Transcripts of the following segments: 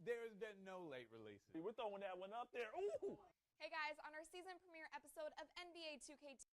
There's been no late releases. We're throwing that one up there. Ooh! Hey guys, on our season premiere episode of NBA 2K2.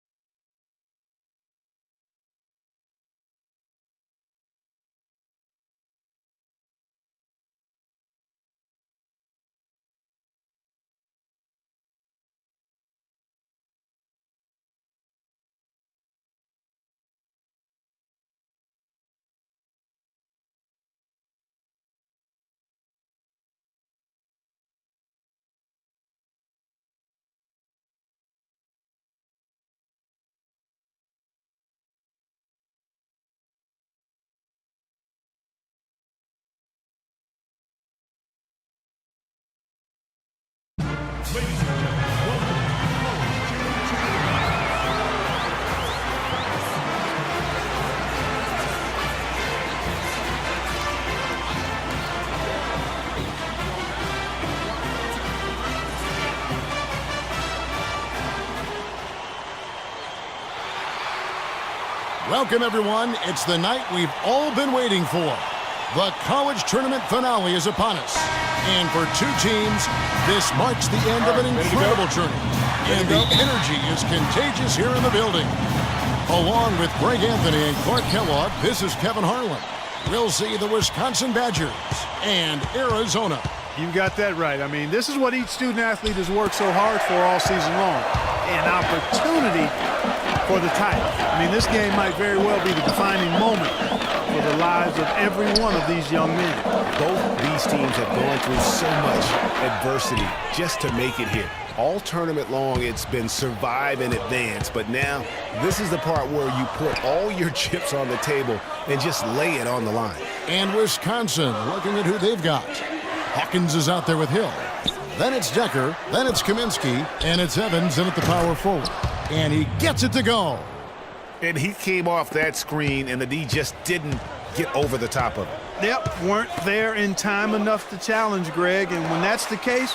Welcome, everyone. It's the night we've all been waiting for. The college tournament finale is upon us. And for two teams, this marks the end of an incredible journey. And the energy is contagious here in the building. Along with Greg Anthony and Clark Kellogg, this is Kevin Harlan. We'll see the Wisconsin Badgers and Arizona. You got that right. I mean, this is what each student-athlete has worked so hard for all season long. An opportunity for the title. I mean, this game might very well be the defining moment for the lives of every one of these young men. Both these teams have gone through so much adversity just to make it here. All tournament long, it's been survive and advance, but now this is the part where you put all your chips on the table and just lay it on the line. And Wisconsin looking at who they've got. Hawkins is out there with Hill. Then it's Decker, then it's Kaminsky, and it's Evans in at the power forward. And he gets it to go. And he came off that screen, and the D just didn't get over the top of it. Yep, weren't there in time enough to challenge Greg, and when that's the case,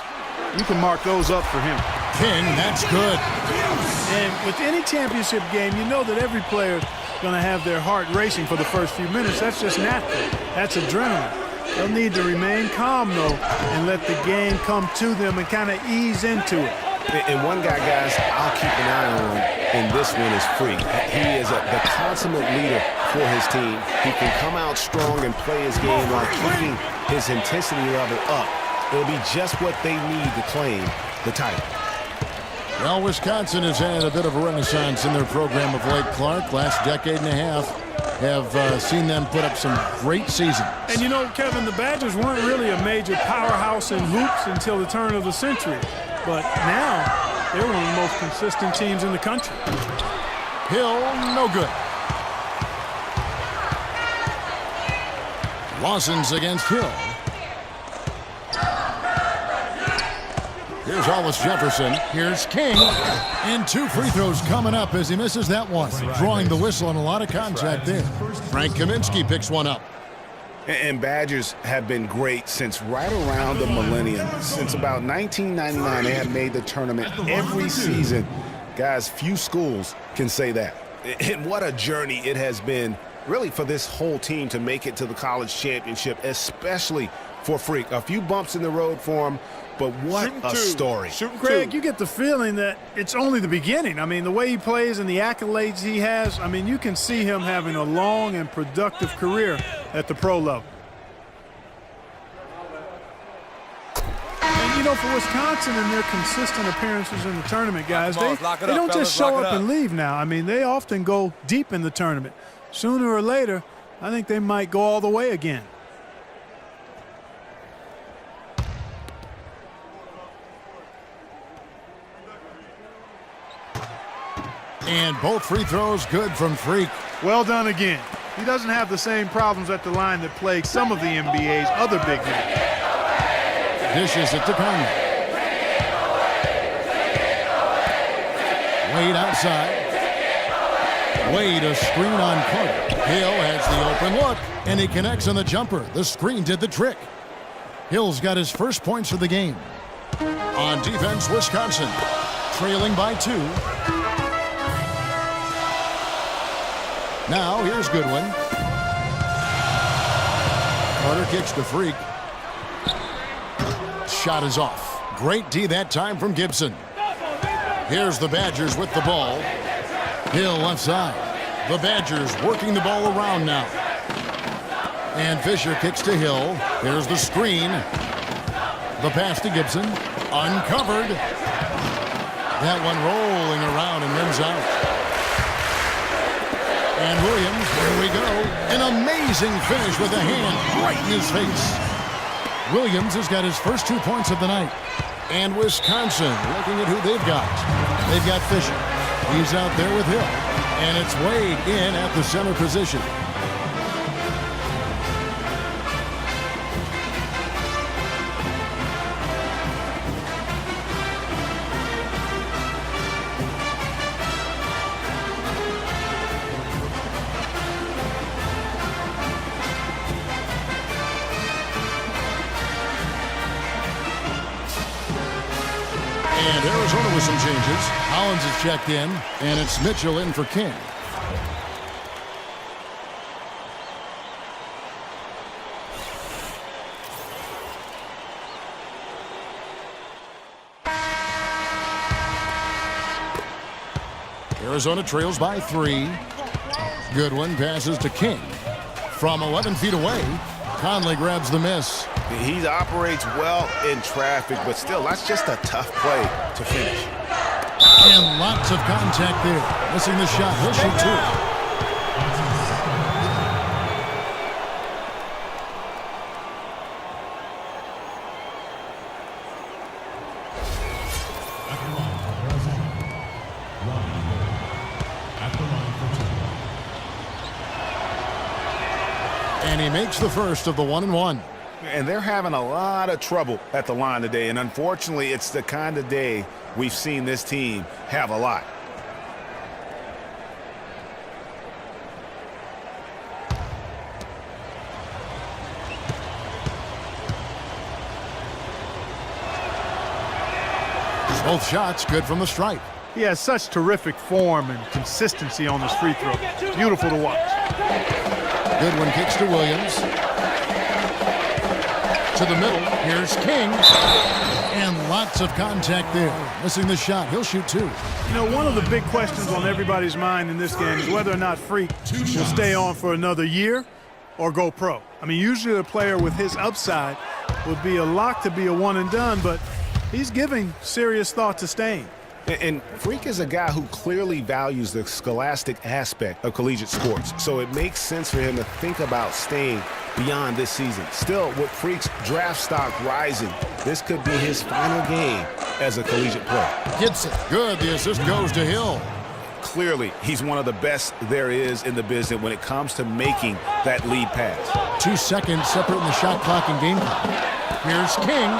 you can mark those up for him. King, that's good. And with any championship game, you know that every player is going to have their heart racing for the first few minutes. That's just natural. That's adrenaline. They'll need to remain calm, though, and let the game come to them and kind of ease into it. And one guy, guys, I'll keep an eye on in this one is Freak. He is the consummate leader for his team. He can come out strong and play his game while keeping his intensity level up. It'll be just what they need to claim the title. Well, Wisconsin has had a bit of a renaissance in their program of late, Clark. Last decade and a half have seen them put up some great seasons. And you know, Kevin, the Badgers weren't really a major powerhouse in hoops until the turn of the century. But now, they're one of the most consistent teams in the country. Hill, no good. Lawson's against Hill. Here's Hollis Jefferson. Here's King. And two free throws coming up as he misses that one. Drawing the whistle on a lot of contact there. Frank Kaminsky picks one up. And Badgers have been great since right around the millennium. Since about 1999, they have made the tournament every season. Guys, few schools can say that. And what a journey it has been, really, for this whole team to make it to the college championship, especially for Freak. A few bumps in the road for him, but what a story. Greg, you get the feeling that it's only the beginning. I mean, the way he plays and the accolades he has, I mean, you can see him having a long and productive career at the pro level. And, you know, for Wisconsin and their consistent appearances in the tournament, guys, they don't just show up and leave now. I mean, they often go deep in the tournament. Sooner or later, I think they might go all the way again. And both free throws good from Freak. Well done again. He doesn't have the same problems at the line that plague some of the NBA's other big men. Dishes it to Conley. Wade outside. Wade a screen on Carter. Hill has the open look, and he connects on the jumper. The screen did the trick. Hill's got his first points of the game. On defense, Wisconsin trailing by 2. Now, here's Goodwin. Carter kicks to Freak. shot is off. Great D that time from Gibson. Here's the Badgers with the ball. Hill left side. The Badgers working the ball around now. And Fisher kicks to Hill. Here's the screen. The pass to Gibson. Uncovered. That one rolling around and rims out. And Williams, here we go. An amazing finish with a hand right in his face. Williams has got his first 2 points of the night. And Wisconsin looking at who they've got. They've got Fisher. He's out there with Hill. And it's Wade in at the center position. And Arizona with some changes. Hollins is checked in, and it's Mitchell in for King. Arizona trails by 3. Goodwin passes to King. From 11 feet away, Conley grabs the miss. He operates well in traffic, but still, that's just a tough play to finish. And lots of contact there. Missing the shot. He'll shoot 2. And he makes the first of the 1-and-1. And they're having a lot of trouble at the line today, and unfortunately, it's the kind of day we've seen this team have a lot. Both shots good from the stripe. He has such terrific form and consistency on his free throw. Beautiful to watch. Goodwin kicks to Williams. To the middle. Here's King. And lots of contact there. Missing the shot. He'll shoot 2. You know, one of the big questions on everybody's mind in this game is whether or not Freak will stay on for another year or go pro. I mean, usually a player with his upside would be a lock to be a one-and-done, but he's giving serious thought to staying. And Freak is a guy who clearly values the scholastic aspect of collegiate sports, so it makes sense for him to think about staying beyond this season. Still, with Freak's draft stock rising, this could be his final game as a collegiate player. Gibson. Good. The assist goes to Hill. Clearly, he's one of the best there is in the business when it comes to making that lead pass. 2 seconds separating the shot clock and game clock. Here's King.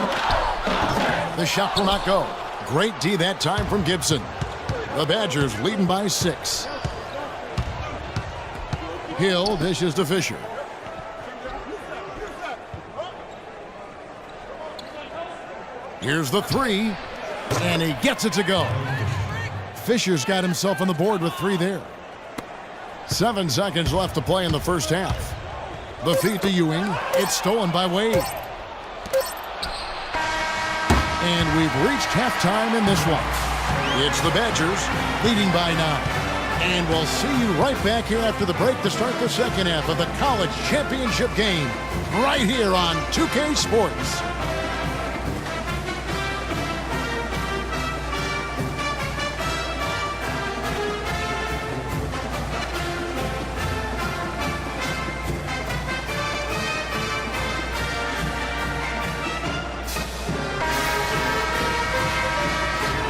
The shot will not go. Great D that time from Gibson. The Badgers leading by 6. Hill dishes to Fisher. Here's the 3, and he gets it to go. Fisher's got himself on the board with 3 there. 7 seconds left to play in the first half. The feed to Ewing. It's stolen by Wade. And we've reached halftime in this one. It's the Badgers leading by 9. And we'll see you right back here after the break to start the second half of the college championship game right here on 2K Sports.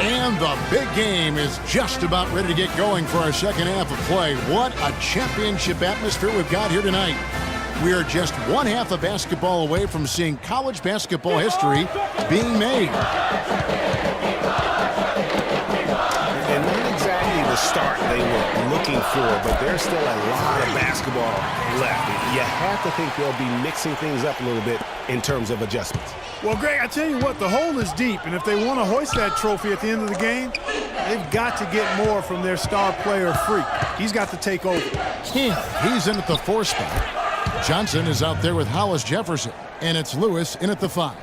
And the big game is just about ready to get going for our second half of play. What a championship atmosphere we've got here tonight. We are just one half of basketball away from seeing college basketball history being made. And not exactly the start they were looking for, but there's still a lot of basketball left. You have to think they'll be mixing things up a little bit in terms of adjustments. Well, Greg, I tell you what, the hole is deep, and if they want to hoist that trophy at the end of the game, they've got to get more from their star player, Freak. He's got to take over. King, he's in at the 4 spot. Johnson is out there with Hollis Jefferson, and it's Lewis in at the 5.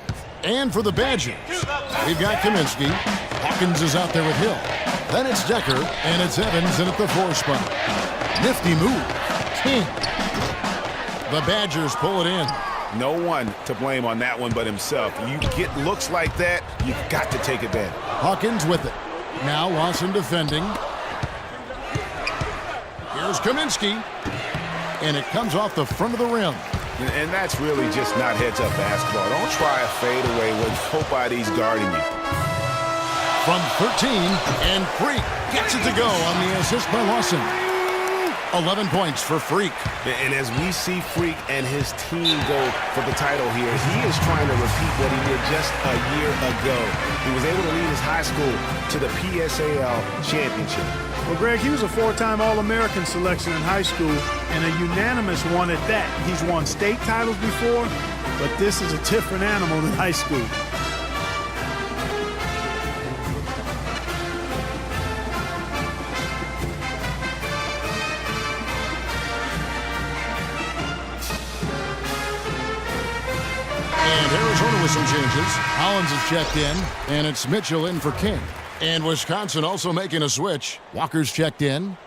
And for the Badgers, we've got Kaminsky. Hawkins is out there with Hill. Then it's Decker, and it's Evans in at the 4 spot. Nifty move. King. The Badgers pull it in. No one to blame on that one but himself. You get looks like that, you've got to take advantage. Hawkins with it. Now Lawson defending. Here's Kaminsky. And it comes off the front of the rim. And that's really just not heads-up basketball. Don't try a fadeaway when nobody's guarding you. From 13, and Freak gets it to go on the assist by Lawson. 11 points for Freak. And as we see Freak and his team go for the title here, he is trying to repeat what he did just a year ago. He was able to lead his high school to the PSAL championship. Well, Greg, he was a 4-time All-American selection in high school and a unanimous one at that. He's won state titles before, but this is a different animal than high school. And Arizona with some changes. Hollins is checked in, and it's Mitchell in for King. And Wisconsin also making a switch. Walker's checked in.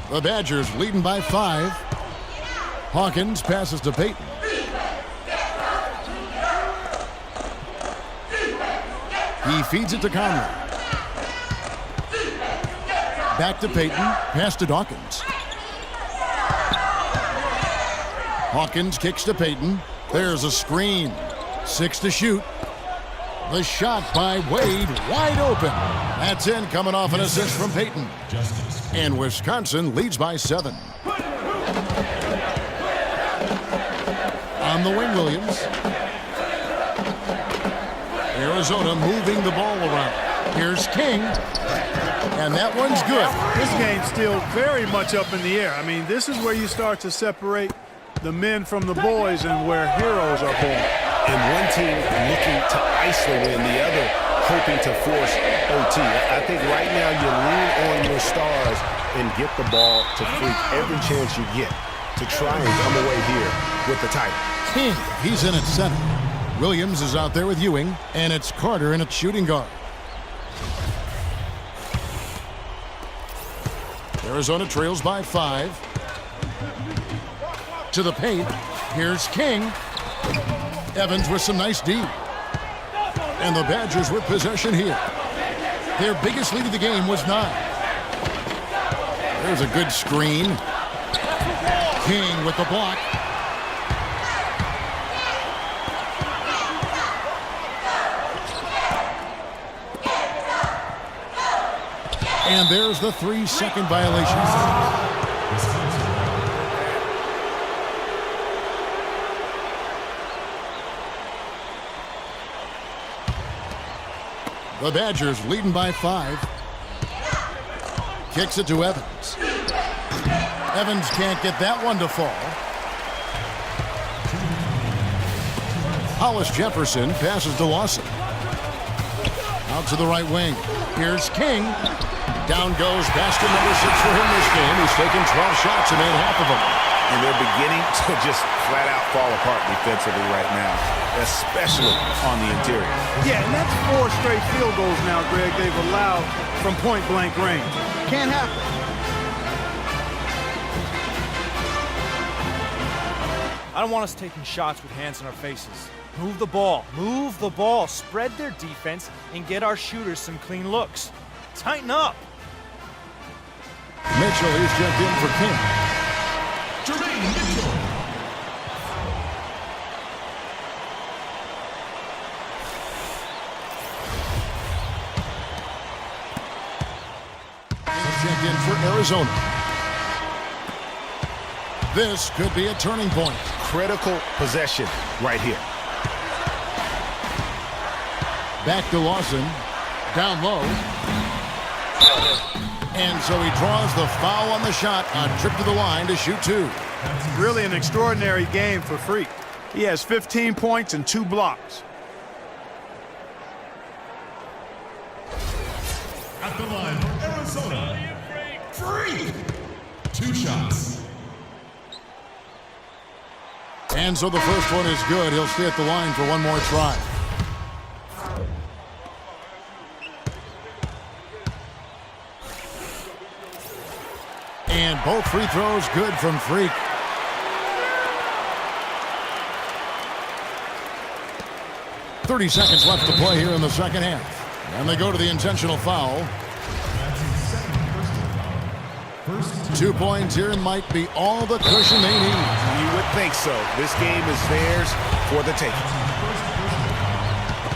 The Badgers leading by 5. Hawkins passes to Payton. He feeds it to Conley. Back to Payton, pass to Dawkins. Hawkins kicks to Payton. There's a screen. 6 to shoot. The shot by Wade, wide open. That's in, coming off an assist from Payton. And Wisconsin leads by 7. On the wing, Williams. Arizona moving the ball around. Here's King. And that one's good. This game's still very much up in the air. I mean, this is where you start to separate the men from the boys and where heroes are born. And one team looking to ice the win, the other hoping to force OT. I think right now you lean on your stars and get the ball to Freak every chance you get to try and come away here with the title. King, he's in at center. Williams is out there with Ewing, and it's Carter in at shooting guard. Arizona trails by 5. To the paint. Here's King. Evans with some nice D. And the Badgers with possession here. Their biggest lead of the game was 9. There's a good screen. King with the block. And there's the 3-second violation. The Badgers leading by 5. Kicks it to Evans. Evans can't get that one to fall. Hollis Jefferson passes to Lawson. Out to the right wing. Here's King. Down goes basket number 6 for him this game. He's taken 12 shots and made half of them. And they're beginning to just flat out fall apart defensively right now, especially on the interior. Yeah, and that's 4 straight field goals now, Greg, they've allowed from point-blank range. Can't happen. I don't want us taking shots with hands in our faces. Move the ball. Move the ball. Spread their defense and get our shooters some clean looks. Tighten up. Mitchell is checked in for King. Jermaine Mitchell. Checked in for Arizona. This could be a turning point. Critical possession right here. Back to Lawson. Down low. And so he draws the foul on the shot. A trip to the line to shoot 2. Really an extraordinary game for Freak. He has 15 points and 2 blocks. At the line, Arizona, Freak! 2 shots. And so the first one is good. He'll stay at the line for one more try. And both free throws good from Freak. .30 seconds left to play here in the second half. And they go to the intentional foul. That's his second personal foul. 2 points here might be all the cushion they need. You would think so. This game is theirs for the taking.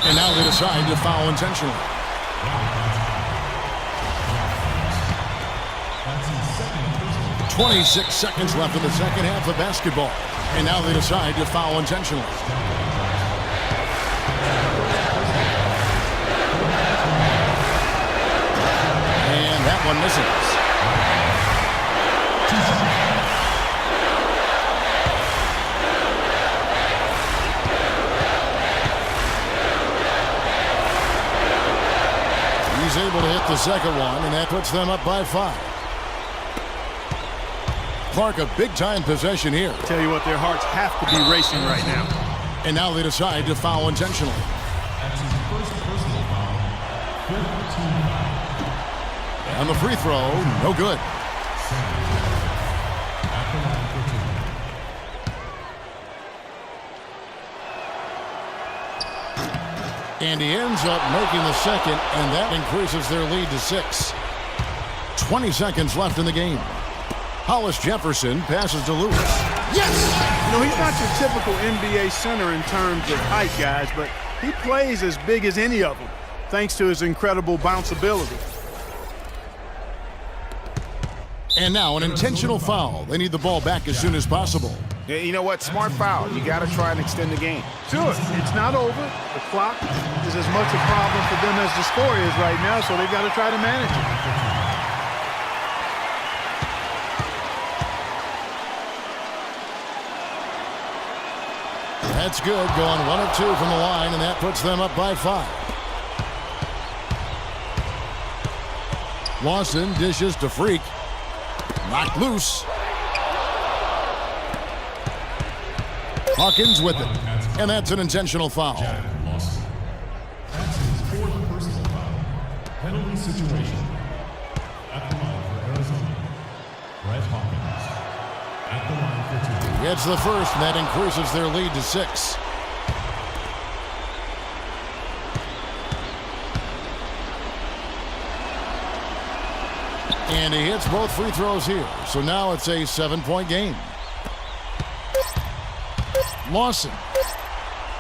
And now they decide to foul intentionally. That's his second personal foul. 26 seconds left in the second half of basketball. And now they decide to foul intentionally. And that one misses. He's able to hit the second one, and that puts them up by 5. Clark, a big-time possession here. Tell you what, their hearts have to be racing right now. And now they decide to foul intentionally. That's his first personal foul. 15. And the free throw, no good. At the line for 2. And he ends up making the second, and that increases their lead to 6. 20 seconds left in the game. Hollis Jefferson passes to Lewis. Yes! You know, he's not your typical NBA center in terms of height, guys, but he plays as big as any of them, thanks to his incredible bounceability. And now an intentional foul. They need the ball back as soon as possible. Yeah, you know what? Smart foul. You got to try and extend the game. Sure, it's not over. The clock is as much a problem for them as the score is right now, so they've got to try to manage it. That's good, going 1 of 2 from the line, and that puts them up by 5. Lawson dishes to Freak. Knocked loose. Hawkins with it. And that's an intentional foul. Jack Lawson. That's his 4th personal foul. Penalty situation. At the line for Arizona, Brett Hawkins. At the line for 2. Gets the first, and that increases their lead to 6. And he hits both free throws here. So now it's a 7-point game. Lawson.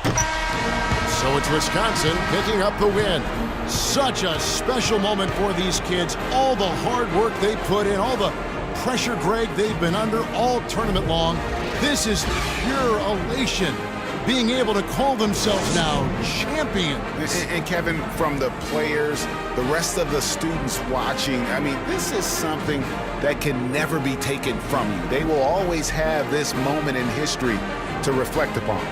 So it's Wisconsin picking up the win. Such a special moment for these kids. All the hard work they put in, all the pressure, Greg, they've been under all tournament long. This is pure elation. Being able to call themselves now champions. And Kevin, from the players, the rest of the students watching, I mean, this is something that can never be taken from you. They will always have this moment in history to reflect upon.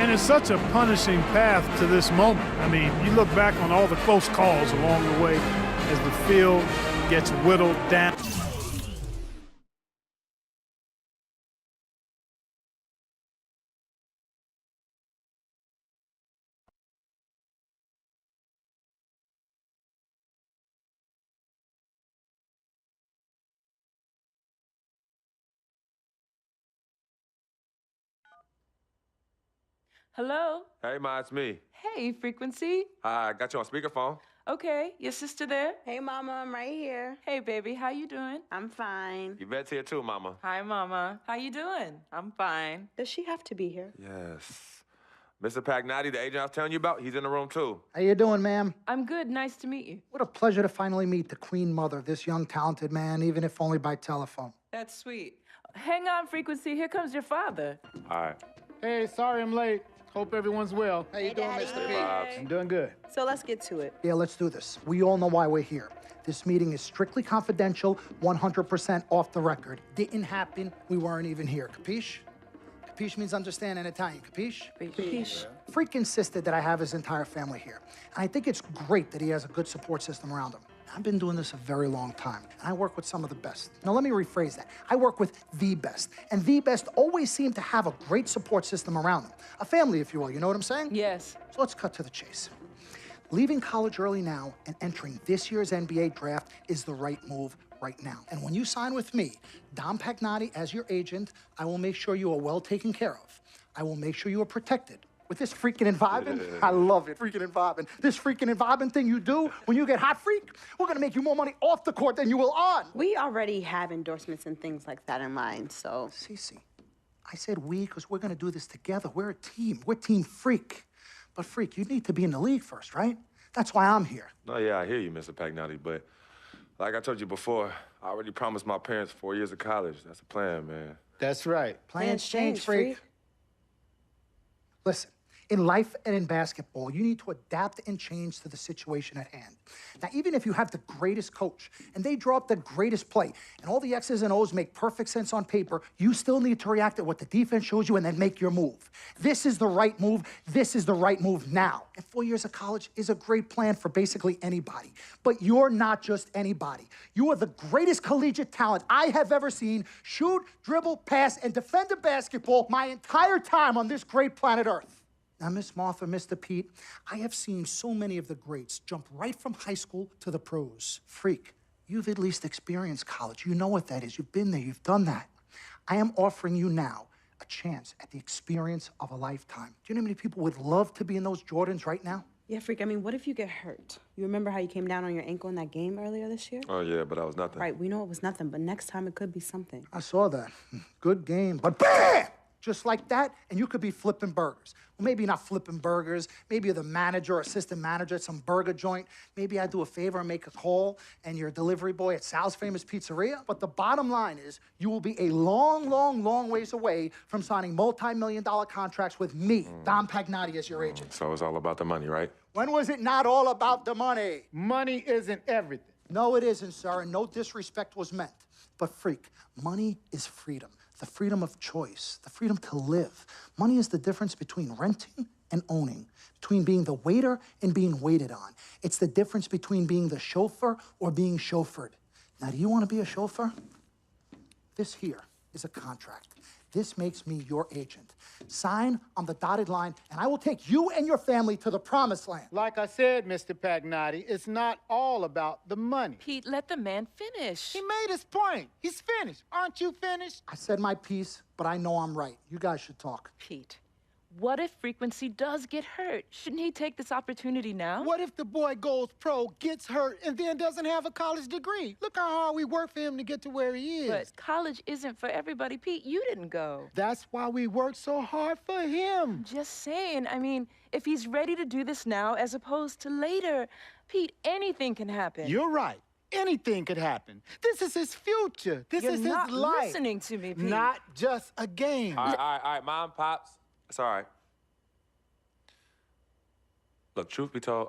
And it's such a punishing path to this moment. I mean, you look back on all the close calls along the way as the field gets whittled down. Hello? Hey, Ma, it's me. Hey, Frequency. I got you on speakerphone. Okay, your sister there? Hey, Mama, I'm right here. Hey, baby, how you doing? I'm fine. Yvette's here too, Mama. Hi, Mama. How you doing? I'm fine. Does she have to be here? Yes. Mr. Pagnotti, the agent I was telling you about, he's in the room too. How you doing, ma'am? I'm good. Nice to meet you. What a pleasure to finally meet the queen mother of this young, talented man, even if only by telephone. That's sweet. Hang on, Frequency. Here comes your father. All right. Hey, sorry I'm late. Hope everyone's well. How you doing, Mr. P? I'm doing good. So let's get to it. Yeah, let's do this. We all know why we're here. This meeting is strictly confidential, 100% off the record. Didn't happen. We weren't even here. Capiche? Capiche means understand in Italian. Capiche? Capiche. Freak insisted that I have his entire family here. And I think it's great that he has a good support system around him. I've been doing this a very long time, and I work with some of the best. Now, let me rephrase that. I work with the best, and the best always seem to have a great support system around them. A family, if you will, you know what I'm saying? Yes. So let's cut to the chase. Leaving college early now and entering this year's NBA draft is the right move right now. And when you sign with me, Dom Pagnotti, as your agent, I will make sure you are well taken care of. I will make sure you are protected. With this freaking environment, I love it, freaking environment. This freaking environment thing you do when you get hot, freak, we're gonna make you more money off the court than you will on. We already have endorsements and things like that in line, so. Cece, I said we because we're gonna do this together. We're a team. We're Team Freak. But Freak, you need to be in the league first, right? That's why I'm here. No, yeah, I hear you, Mr. Pagnotti, but like I told you before, I already promised my parents 4 years of college. That's the plan, man. That's right. Plans change, Freak. Listen. In life and in basketball, you need to adapt and change to the situation at hand. Now, even if you have the greatest coach and they draw up the greatest play and all the X's and O's make perfect sense on paper, you still need to react to what the defense shows you and then make your move. This is the right move. This is the right move now. And 4 years of college is a great plan for basically anybody. But you're not just anybody. You are the greatest collegiate talent I have ever seen shoot, dribble, pass, and defend a basketball my entire time on this great planet Earth. Now, Miss Martha, Mr. Pete, I have seen so many of the greats jump right from high school to the pros. Freak, you've at least experienced college. You know what that is. You've been there. You've done that. I am offering you now a chance at the experience of a lifetime. Do you know how many people would love to be in those Jordans right now? Yeah, Freak, I mean, what if you get hurt? You remember how you came down on your ankle in that game earlier this year? Oh, yeah, but that was nothing. Right, we know it was nothing, but next time it could be something. I saw that. Good game, but BAM! Just like that, and you could be flipping burgers. Well, maybe not flipping burgers. Maybe you're the manager or assistant manager at some burger joint. Maybe I do a favor and make a call, and you're a delivery boy at Sal's Famous Pizzeria. But the bottom line is, you will be a long, long, long ways away from signing multi-million-dollar contracts with me, Dom Pagnotti, as your agent. So it's all about the money, right? When was it not all about the money? Money isn't everything. No, it isn't, sir, and no disrespect was meant. But Freak, money is freedom. The freedom of choice, the freedom to live. Money is the difference between renting and owning, between being the waiter and being waited on. It's the difference between being the chauffeur or being chauffeured. Now, do you want to be a chauffeur? This here is a contract. This makes me your agent. Sign on the dotted line, and I will take you and your family to the promised land. Like I said, Mr. Pagnotti, it's not all about the money. Pete, let the man finish. He made his point. He's finished. Aren't you finished? I said my piece, but I know I'm right. You guys should talk. Pete, what if Frequency does get hurt? Shouldn't he take this opportunity now? What if the boy goes pro, gets hurt, and then doesn't have a college degree? Look how hard we work for him to get to where he is. But college isn't for everybody. Pete, you didn't go. That's why we work so hard for him. Just saying. I mean, if he's ready to do this now as opposed to later, Pete, anything can happen. You're right. Anything could happen. This is his future. This is his life. You're not listening to me, Pete. Not just a game. All right, Mom, Pops. It's all right. Look, truth be told,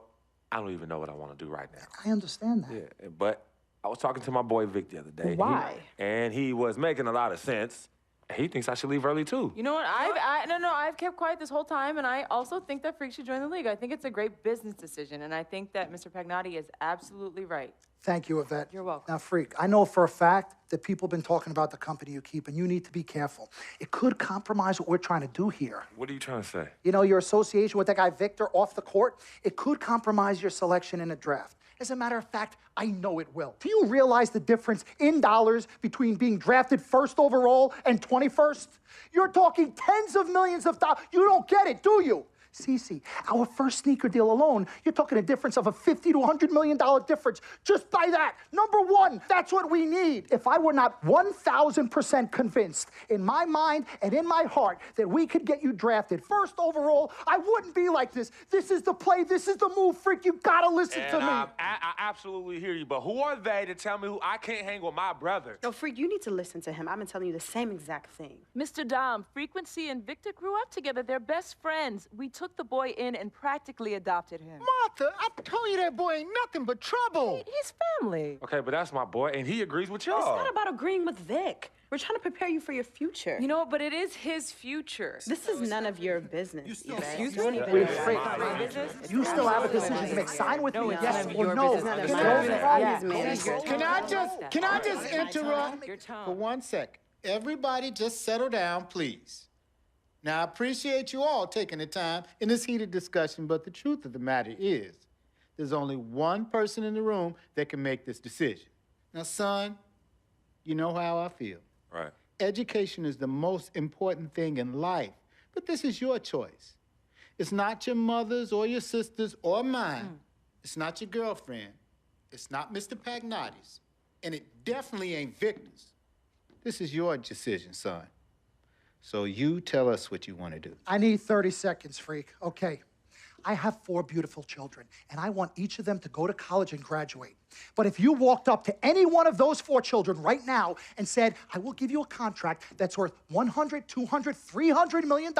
I don't even know what I want to do right now. I understand that. Yeah, but I was talking to my boy Vic the other day. Why? And he was making a lot of sense. He thinks I should leave early, too. You know what? I've kept quiet this whole time, and I also think that Freak should join the league. I think it's a great business decision, and I think that Mr. Pagnotti is absolutely right. Thank you, Yvette. You're welcome. Now, Freak, I know for a fact that people have been talking about the company you keep, and you need to be careful. It could compromise what we're trying to do here. What are you trying to say? You know, your association with that guy Victor off the court, it could compromise your selection in a draft. As a matter of fact, I know it will. Do you realize the difference in dollars between being drafted first overall and 21st? You're talking tens of millions of dollars. You don't get it, do you? Cece, our first sneaker deal alone, you're talking a difference of a $50 to $100 million difference just by that. Number one, that's what we need. If I were not 1,000% convinced in my mind and in my heart that we could get you drafted first overall, I wouldn't be like this. This is the play. This is the move, Freak. You gotta listen to me. I absolutely hear you, but who are they to tell me who I can't hang with my brother? No, Freak, you need to listen to him. I've been telling you the same exact thing. Mr. Dom, Frequency and Victor grew up together. They're best friends. We took took the boy in and practically adopted him. Martha, I told you that boy ain't nothing but trouble. He's family. Okay, but that's my boy, and he agrees with y'all. It's not about agreeing with Vic. We're trying to prepare you for your future. You know, but it is his future. This is none of your business. Excuse You don't me? even Wait, know Frank, about my business. You still have a decision to make. Sign with me, it's yes none of or your no. business. It's None no of your problem. business, man. Can I just interrupt Your tone. for 1 second? Everybody just settle down, please. Now, I appreciate you all taking the time in this heated discussion, but the truth of the matter is, there's only one person in the room that can make this decision. Now, son, you know how I feel. Right. Education is the most important thing in life, but this is your choice. It's not your mother's or your sister's or mine. It's not your girlfriend. It's not Mr. Pagnotti's. And it definitely ain't Victor's. This is your decision, son. So you tell us what you want to do. I need 30 seconds, Freak. Okay. I have 4 beautiful children, and I want each of them to go to college and graduate. But if you walked up to any one of those 4 children right now and said, I will give you a contract that's worth $100, $200, $300 million,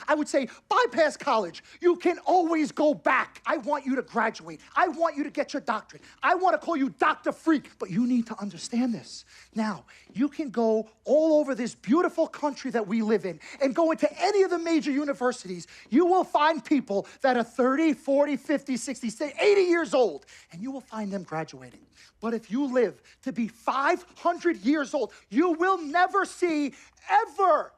I would say, bypass college. You can always go back. I want you to graduate. I want you to get your doctorate. I want to call you Dr. Freak, but you need to understand this. Now, you can go all over this beautiful country that we live in and go into any of the major universities. You will find people that are 30, 40, 50, 60, 80 years old, and you will find them graduating. But if you live to be 500 years old, you will never see ever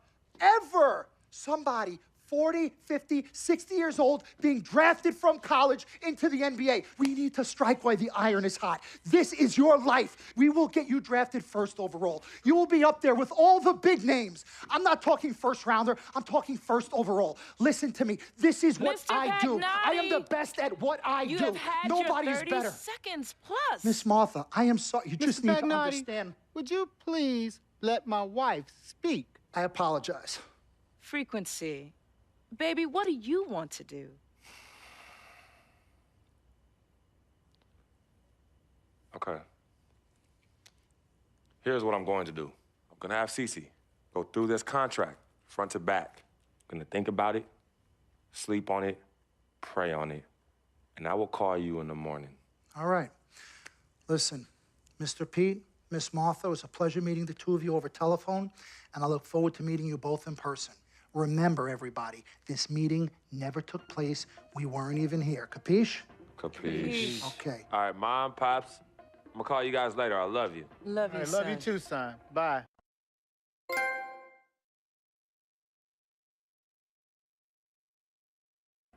somebody 40, 50, 60 years old being drafted from college into the NBA. We need to strike while the iron is hot. This is your life. We will get you drafted first overall. You will be up there with all the big names. I'm not talking first rounder. I'm talking first overall. Listen to me. This is what Mr. I do. I am the Pagnotti, best at what I You do. have had Nobody your is 30 better. seconds plus. Miss Martha, I am sorry. You just Mr. need to Pagnotti, understand. would you please let my wife speak? I apologize. Frequency. Baby, what do you want to do? Okay. Here's what I'm going to do. I'm gonna have Cece go through this contract, front to back. I'm gonna think about it, sleep on it, pray on it, and I will call you in the morning. All right. Listen, Mr. Pete, Miss Martha, it was a pleasure meeting the two of you over telephone, and I look forward to meeting you both in person. Remember, everybody, this meeting never took place. We weren't even here. Capiche? Capiche. Okay. All right, Mom, Pops, I'm gonna call you guys later. I love you. Love you, I love you too, son. Bye.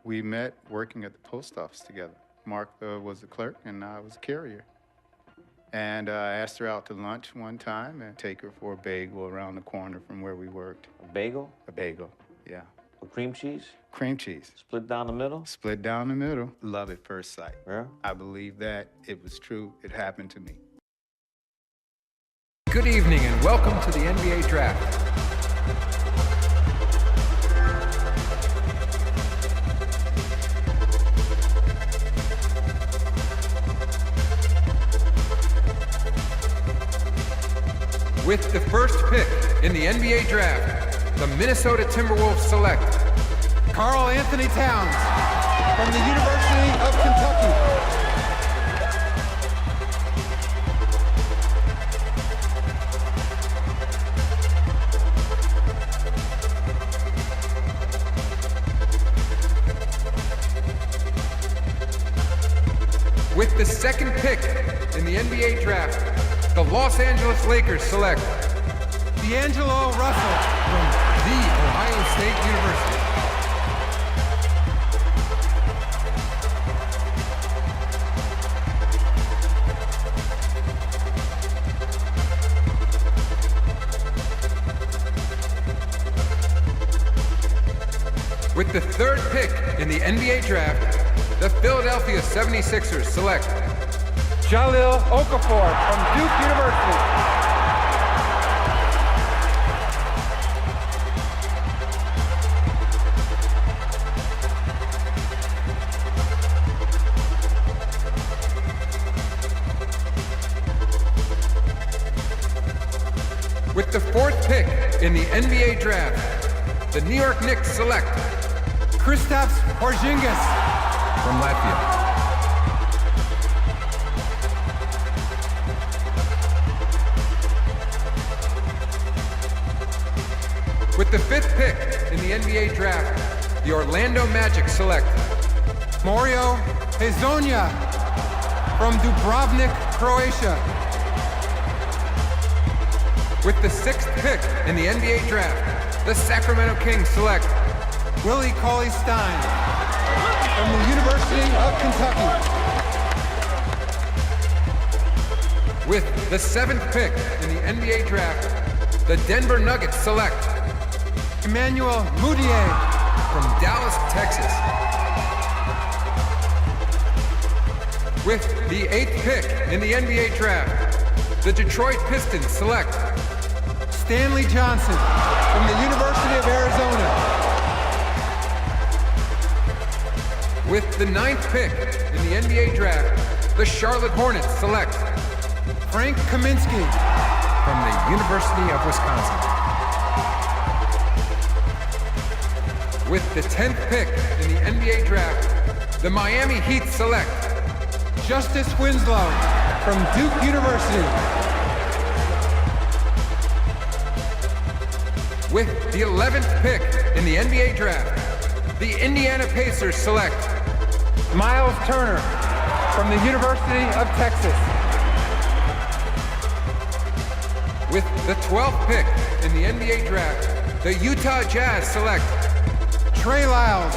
We met working at the post office together. Mark was the clerk and I was a carrier. And I asked her out to lunch one time and take her for a bagel around the corner from where we worked. A bagel? A bagel, yeah. With cream cheese? Cream cheese. Split down the middle? Split down the middle. Love at first sight. Yeah? I believe that. It was true. It happened to me. Good evening and welcome to the NBA Draft. With the first pick in the NBA Draft, the Minnesota Timberwolves select Karl Anthony Towns from the University of Kentucky. With the second pick in the NBA Draft, the Los Angeles Lakers select D'Angelo Russell from The Ohio State University. With the third pick in the NBA Draft, the Philadelphia 76ers select Jahlil Okafor from Duke University. With the fourth pick in the NBA Draft, the New York Knicks select Kristaps Porzingis from Latvia. With the 5th pick in the NBA draft, the Orlando Magic select Mario Hezonja from Dubrovnik, Croatia. With the 6th pick in the NBA draft, the Sacramento Kings select Willie Cauley-Stein from the University of Kentucky. With the 7th pick in the NBA draft, the Denver Nuggets select Emmanuel Mudiay from Dallas, Texas. With the 8th pick in the NBA draft, the Detroit Pistons select Stanley Johnson from the University of Arizona. With the 9th pick in the NBA draft, the Charlotte Hornets select Frank Kaminsky from the University of Wisconsin. With the 10th pick in the NBA draft, the Miami Heat select Justice Winslow from Duke University. With the 11th pick in the NBA draft, the Indiana Pacers select Miles Turner from the University of Texas. With the 12th pick in the NBA draft, the Utah Jazz select Trey Lyles.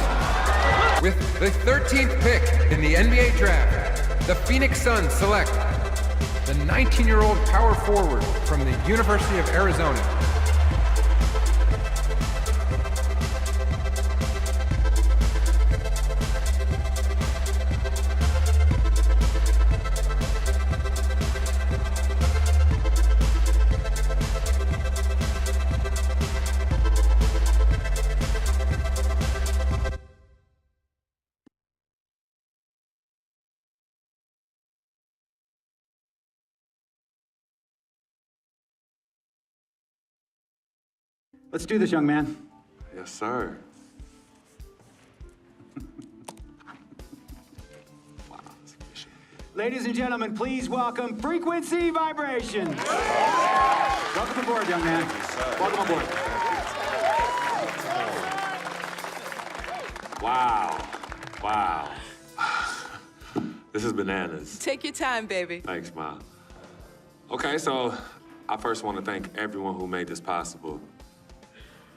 With the 13th pick in the NBA draft, the Phoenix Suns select the 19-year-old power forward from the University of Arizona. Let's do this, young man. Yes, sir. Ladies and gentlemen, please welcome Frequency Vibrations. Welcome aboard, young man. Welcome aboard. Wow. Wow. This is bananas. Take your time, baby. Thanks, Ma. Okay, so I first want to thank everyone who made this possible.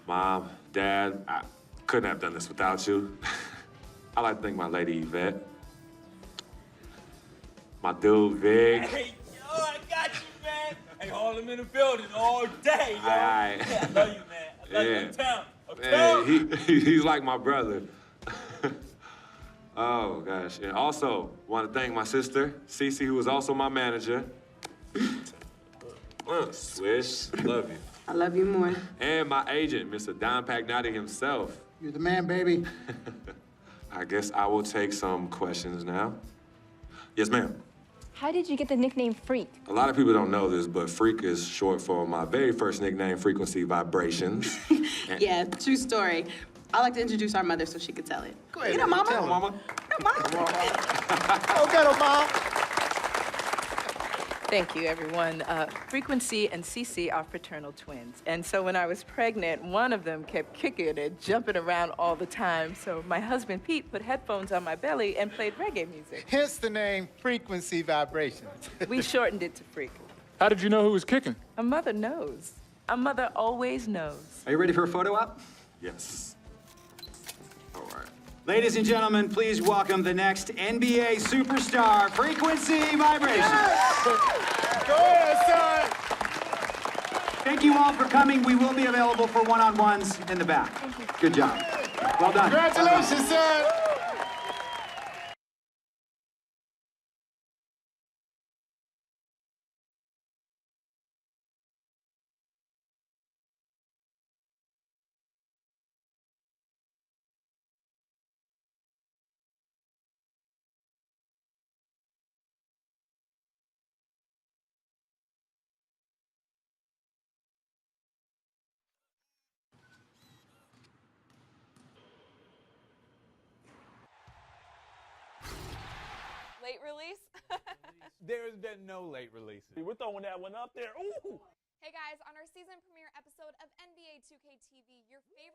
Mom, Dad, I couldn't have done this without you. I'd like to thank my lady Yvette, my dude Vic. Hey, yo, I got you, man. Hey, Harlem in the building all day, yo. Aye. Yeah, I love you, man. I love you in town. Man, he's like my brother. Oh, gosh. And also, want to thank my sister, Cece, who was also my manager. Swish, love you. I love you more. And my agent, Mr. Don Pagnotti himself. You're the man, baby. I guess I will take some questions now. Yes, ma'am. How did you get the nickname Freak? A lot of people don't know this, but Freak is short for my very first nickname, Frequency Vibrations. Yeah, true story. I like to introduce our mother so she could tell it. Go ahead. You know, Mama. Tell her, Mama. Go get her, Mom. Thank you, everyone. Frequency and Cece are fraternal twins. And so when I was pregnant, one of them kept kicking and jumping around all the time. So my husband, Pete, put headphones on my belly and played reggae music. Hence the name Frequency Vibrations. We shortened it to Freak. How did you know who was kicking? A mother knows. A mother always knows. Are you ready for a photo op? Yes. All right. Ladies and gentlemen, please welcome the next NBA superstar, Frequency Vibrations. Go ahead, son. Thank you all for coming. We will be available for one-on-ones in the back. Good job. Well done. Congratulations, son. Late release? There's been no late releases. We're throwing that one up there. Ooh! Hey guys, on our season premiere episode of NBA 2K TV, your favorite